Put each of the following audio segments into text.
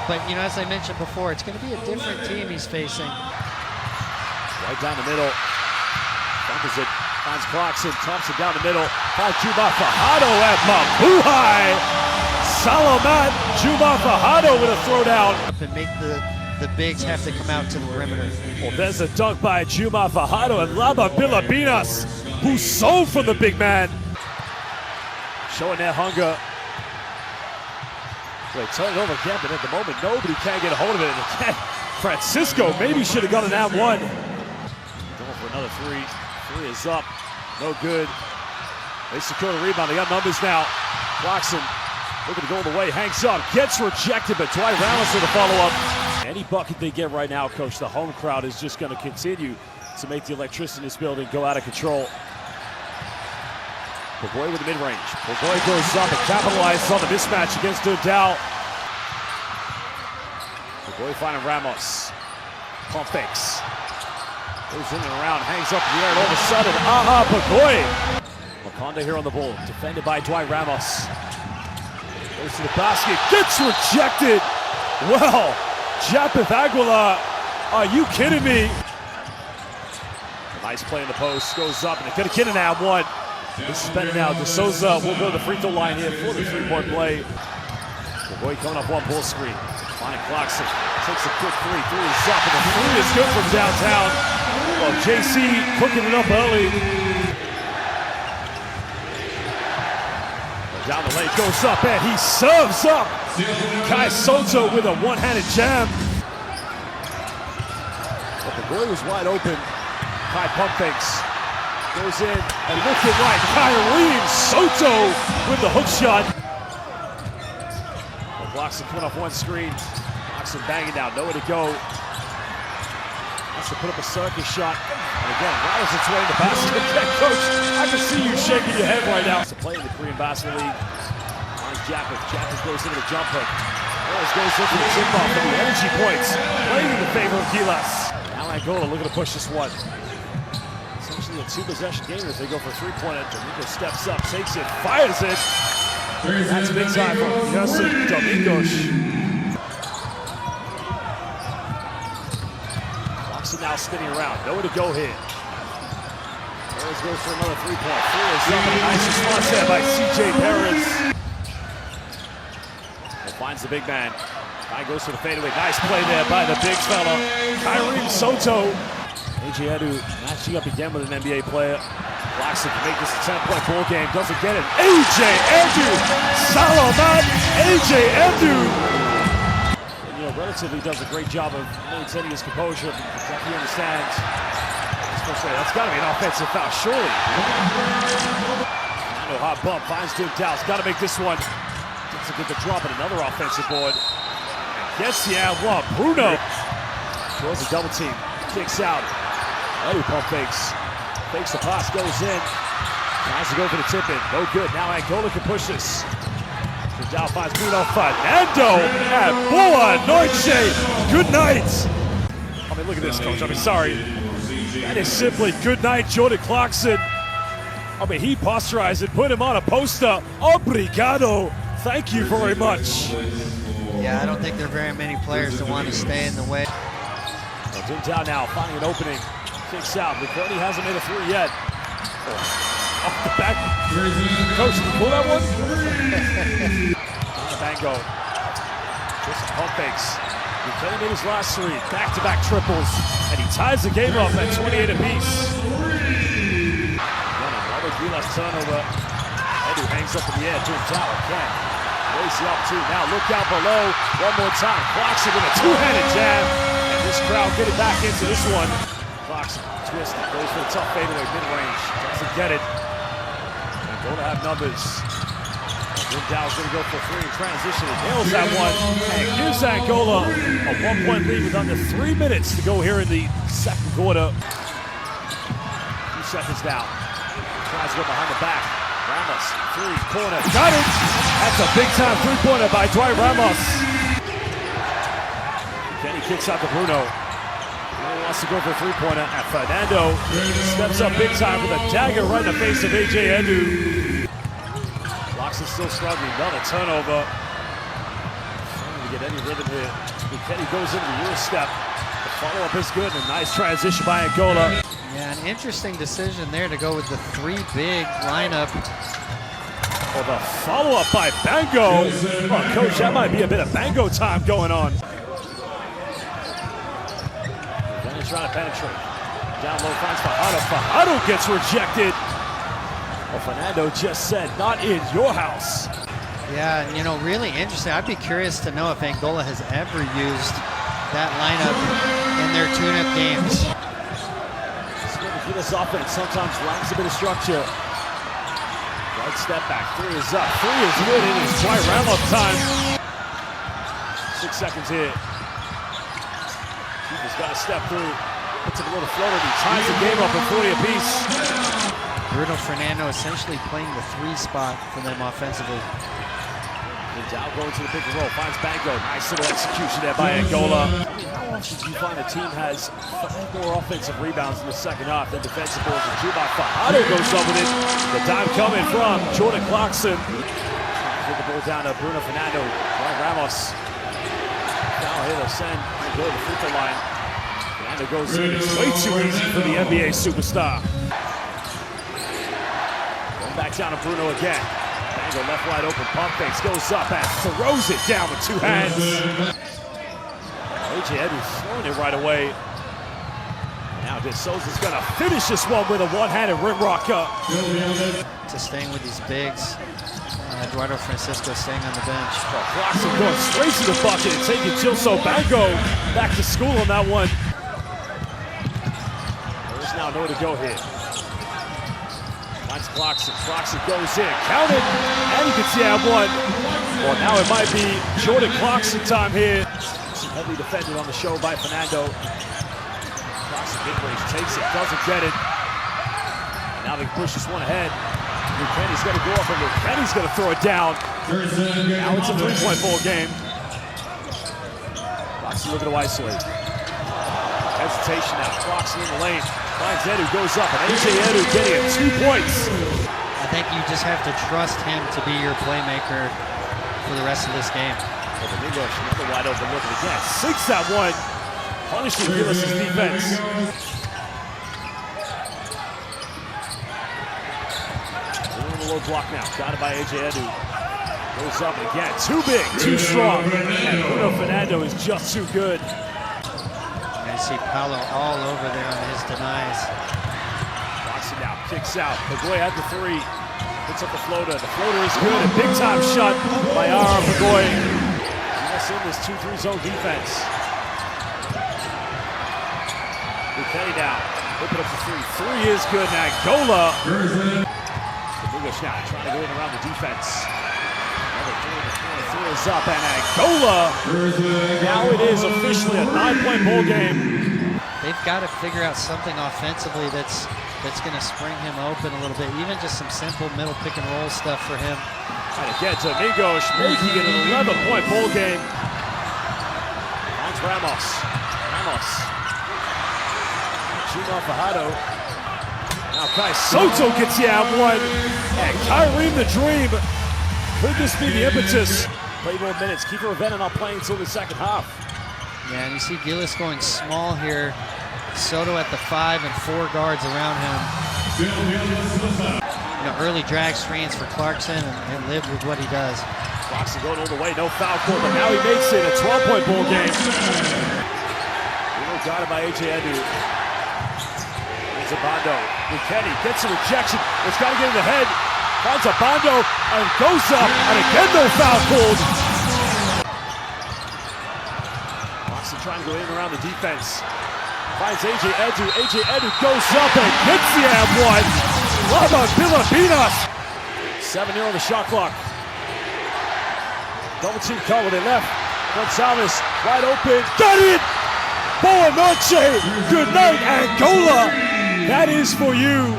but you know, as I mentioned before, it's going to be a different team he's facing. Right down the middle. Fumbles it. Finds Clarkson. Thompson down the middle. By Juma Fajardo at Mabuhay. Salamat Juma Fajardo with a throwdown. And make the bigs have to come out to the perimeter. Well, there's a dunk by Juma Fajardo and Laba Bilabinas, who sold from the big man. Showing their hunger. They turn it over again, but at the moment, nobody can get a hold of it. And again, Francisco maybe should have got an and one. Going for another three. Three is up. No good. They secure the rebound. They got numbers now. Clarkson looking to go the way. Hangs up. Gets rejected, but Dwight Ramos with a follow-up. Any bucket they get right now, Coach, the home crowd is just going to continue to make the electricity in this building go out of control. Boy with the mid-range. Boy goes up and capitalizes on the mismatch against Dudal. Boy finding Ramos. Pump fakes. Goes in and around, hangs up in the air, and all of a sudden, Pagoy. Makonda here on the ball, defended by Dwight Ramos. Goes to the basket, gets rejected. Well, Japeth Aguilar, are you kidding me? A nice play in the post, goes up, and it could have get an and one. This is better now. De Souza will go to the free throw line here for the three-point play. Boy coming up one ball screen. Finding Clarkson. Takes a quick three. Three is up, and the three is good from downtown. Well, JC cooking it up early. Down the lane, goes up, and he serves up. Kai Soto with a one-handed jam. But the boy was wide open. Kai pump fakes. Goes in and looking right. Kyrene Soto with the hook shot. Well, Clarkson coming off one screen. Clarkson banging down, nowhere to go. Has to put up a circus shot. And again, rattles its way in the basket. Coach, I can see you shaking your head right now. It's a play in the Korean Basketball League. Finds Japeth. Japeth goes into the jump hook. Wells goes into the tip-off for the energy points. Playing in the favor of Gilas. Now Angola looking to push this one. Essentially a two-possession game as they go for three-pointer. Domingo steps up, takes it, fires it. That's big time from Yossi Domingos. Clarkson now spinning around, nowhere to go here. Perez goes for another three-point. Four is up, and a nice response there by C.J. Perez. Well, finds the big man. Guy goes for the fadeaway. Nice play there by the big fella. Kyrene Soto. A.J. Edu matching up again with an NBA player. Clarkson can make this a 10-point ball game. Doesn't get it. A.J. Edu! Salamat A.J. Edu! And, you know, relatively does a great job of maintaining his composure. He understands. That's got to be an offensive foul, surely. No hot bump. Finds Dudal. Got to make this one. Gets a good drop at another offensive board. Gets the and one. Bruno. Draws a double team. Kicks out. Edu pump fakes. Fakes the pass, goes in. Tries to go for the tip-in. No good. Now Angola can push this. Dudal finds Bruno. Fernando and Boa Noche. Good night. I mean, look at this, Coach. I mean, sorry. That is simply good night, Jordan Clarkson. I mean, he posterized it, put him on a poster. Obrigado. Thank you very much. Yeah, I don't think there are very many players that want to stay in the way. Well, Dudal now finding an opening. Kicks out. McConey hasn't made a three yet. Off the back. Coach, did you pull that one? Bango. Just pump fakes. McConey made his last three. Back-to-back triples. And he ties the game up at 28 apiece. Another Gilas turnover. Edu hangs up in the air. Dudal again. Race up two. Now look out below. One more time. Clarkson with a two-handed jam. And this crowd getting back into this one. Clarkson twisted, goes for the tough fadeaway, mid-range, doesn't get it. And going to have numbers. Dudal's going to go for three in transition, and nails that one, and gives Angola a one-point lead with under 3 minutes to go here in the second quarter. 2 seconds down. Tries to go behind the back. Ramos, three-pointer, got it! That's a big-time three-pointer by Dwight Ramos. Kenny kicks out to Bruno. Wants to go for a three-pointer, and Fernando steps up big time with a dagger right in the face of A.J. Edu. Clarkson still struggling, another turnover. Trying to to get any rhythm here. Kenny goes into the Euro step. The follow-up is good. A nice transition by Angola. Yeah, an interesting decision there to go with the 3 big lineup. Well, the follow-up by Bango. Oh, coach, that might be a bit of Bango time going on. Then he's trying to penetrate. Down low finds Fajardo. Fajardo gets rejected. Well, Fernando just said, not in your house. Yeah, you know, really interesting. I'd be curious to know if Angola has ever used that lineup in their tune-up games. This offense sometimes lacks a bit of structure. Right step back, 3 is up. 3 is good, and it's Dwight Ramos time. 6 seconds here. Fiba's got to step through. Puts up a little floater. He ties the game up at 40 apiece. Bruno Fernando essentially playing the 3 spot for them offensively. Dow going to the pick and roll, finds Bango. Nice little execution there by Angola. I mean, how often do you find a team has 5 more offensive rebounds in the second half than defensive boards? And Juba Fajardo goes up with it. The dime coming from Jordan Clarkson. Get the ball down to Bruno Fernando. Dwight Ramos. Now here to send Angola to the free throw line. Fernando goes in. It's way too easy for the NBA superstar. Going back down to Bruno again. Bango left wide open, pump fakes, goes up and throws it down with 2 hands. AJ Edu's throwing it right away. Now De Souza's gonna finish this one with a one-handed rim rocker. To staying with these bigs. Eduardo Francisco staying on the bench. Clarkson going straight to the bucket and taking Gilso Bango back to school on that one. There's now nowhere to go here. Finds Clarkson. Clarkson goes in, counted, and you can see that one. Well, now it might be Jordan Clarkson time here. Heavily defended on the show by Fernando. Clarkson mid-range takes it, doesn't get it. And now they push this one ahead. Kenny's going to go up, and Kenny's going to throw it down. Now it's a 3-point ball game. Clarkson looking to isolate. Hesitation now. Clarkson in the lane. Finds Edu, goes up, and AJ Edu getting it 2 points. I think you just have to trust him to be your playmaker for the rest of this game. Well, the English, another wide open look again. 6 at 1, punishing Gillis' defense. Doing a low block now, got it by AJ Edu. Goes up again, too big, too strong, and Bruno Fernando is just too good. See Paolo all over there on his denies. Clarkson now, kicks out. Pagoy at the 3. Puts up the floater. The floater is good. A big time shot by Aaron Pagoy. Yes, in this 2-3 zone defense. Kenny down. Whip it up to 3. 3 is good. And Angola. English now trying to go in around the defense. Another 3 in the corner. 3 is up, and Angola. Now it is officially a 9-point ball game. They've got to figure out something offensively that's going to spring him open a little bit. Even just some simple middle pick and roll stuff for him. And again, Domingos making it an 11-point ball game. Finds Ramos. Juma Fajardo. Now Kai Soto gets you out 1. And Kyrie the Dream. Could this be the impetus? Play more minutes. Keep Ravenna not playing until the second half. Yeah, and you see Gillis going small here. Soto at the 5 and 4 guards around him. You know, early drag screens for Clarkson and live with what he does. Clarkson going all the way, no foul call, but now he makes it a 12-point ball game. Got it by AJ Edu. It's Abando. Kenny gets a rejection. It's got to get in the head. Finds Abando and goes up, and again no foul called. Clarkson trying to go in around the defense. Finds AJ Edu. AJ Edu goes up and gets the and 1. Lama Filipinas. 7 here on the shot clock. Double team cover, they left. Gonzalez wide open. Got it! Boa noche. Good night, Angola. That is for you.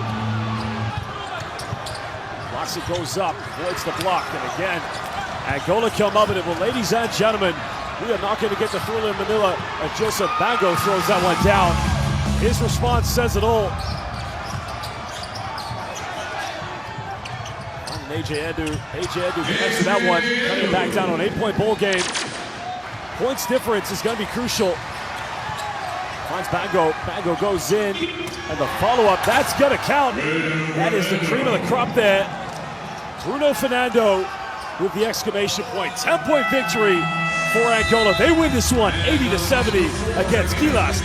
Clarkson goes up, avoids the block, and again, Angola come up with it. Well, ladies and gentlemen, we are not going to get the thrill in Manila, and Joseph Bango throws that one down. His response says it all. And AJ Edu connects to that one, cutting it back down on an 8-point ball game. Points difference is going to be crucial. Finds Bango. Bango goes in. And the follow-up, that's going to count. That is the cream of the crop there. Bruno Fernando with the exclamation point. 10-point victory for Angola. They win this one 80-70 against Gilas.